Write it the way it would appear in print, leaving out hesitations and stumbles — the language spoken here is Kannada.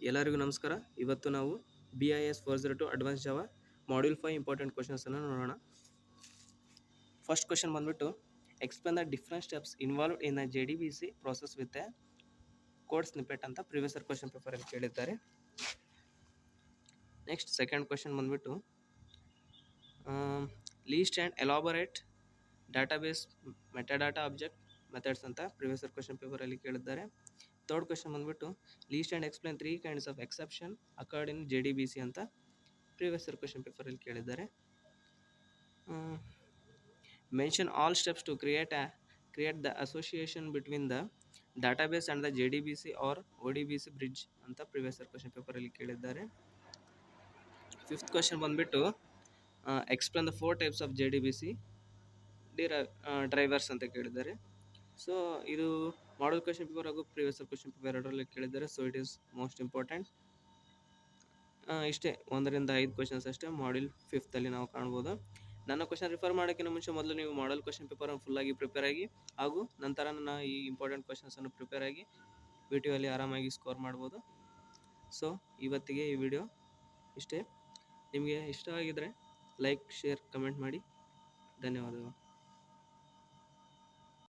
ಎಲ್ಲರಿಗೂ ನಮಸ್ಕಾರ. ಇವತ್ತು ನಾವು BIS 402 advance Java module 5 important ಕ್ವಶನ್ಸನ್ನು ನೋಡೋಣ. ಫಸ್ಟ್ ಕ್ವಶನ್ ಬಂದ್ಬಿಟ್ಟು explain the different steps involved in a JDBC process with a code snippet ಅಂತ ಪ್ರಿವಿಯಸ್ ಕ್ವಶನ್ ಪೇಪರಲ್ಲಿ ಕೇಳಿದ್ದಾರೆ. ನೆಕ್ಸ್ಟ್ ಸೆಕೆಂಡ್ ಕ್ವಶನ್ ಬಂದ್ಬಿಟ್ಟು list and elaborate database metadata object methods ಅಂತ ಪ್ರಿವಿಯಸ್ ಕ್ವಶನ್ ಪೇಪರಲ್ಲಿ ಕೇಳಿದ್ದಾರೆ. ಥರ್ಡ್ ಕ್ವಶನ್ ಬಂದ್ಬಿಟ್ಟು list and explain 3 kinds of exception occurred in JDBC ಅಂತ ಪ್ರಿವಿಯಸ್ ಕ್ವಶನ್ ಪೇಪರಲ್ಲಿ ಕೇಳಿದ್ದಾರೆ. Mention all steps to create the association between the database and the JDBC or ODBC bridge ಅಂತ ಪ್ರಿವಿಯಸ್ ಕ್ವಶನ್ ಪೇಪರಲ್ಲಿ ಕೇಳಿದ್ದಾರೆ. ಫಿಫ್ತ್ ಕ್ವಶನ್ ಬಂದ್ಬಿಟ್ಟು explain the 4 types of JDBC drivers ಅಂತ ಕೇಳಿದ್ದಾರೆ. ಸೊ ಇದು ಮಾಡಲ್ ಕ್ವಶನ್ ಪೇಪರ್ ಹಾಗೂ ಪ್ರಿವಿಯಸ್ ಕ್ವಶನ್ ಪೇಪರ್ ಎರಡರಲ್ಲಿ ಕೇಳಿದ್ದಾರೆ. So it is most important. ಇಷ್ಟೇ 1 ರಿಂದ 5 ಕ್ವಶನ್ಸ್ ಅಷ್ಟೇ ಮಾಡ್ಯೂಲ್ 5 ಅಲ್ಲಿ ನಾವು ಕಾಣ್ಬೋದು. ನನ್ನ ಕ್ವಶನ್ ರಿಫರ್ ಮಾಡೋಕ್ಕಿಂತ ಮುಂಚೆ ಮೊದಲು ನೀವು ಮಾಡಲ್ ಕ್ವಶನ್ ಪೇಪರನ್ನು ಫುಲ್ಲಾಗಿ ಪ್ರಿಪೇರ್ ಆಗಿ ಹಾಗೂ ನಂತರ ನನ್ನ ಈ ಇಂಪಾರ್ಟೆಂಟ್ ಕ್ವಶನ್ಸನ್ನು ಪ್ರಿಪೇರ್ ಆಗಿ VTU ಅಲ್ಲಿ ಆರಾಮಾಗಿ ಸ್ಕೋರ್ ಮಾಡ್ಬೋದು. ಸೊ ಇವತ್ತಿಗೆ ಈ ವಿಡಿಯೋ ಇಷ್ಟೇ. ನಿಮಗೆ ಇಷ್ಟವಾಗಿದ್ದರೆ ಲೈಕ್, ಶೇರ್, ಕಮೆಂಟ್ ಮಾಡಿ. ಧನ್ಯವಾದಗಳು.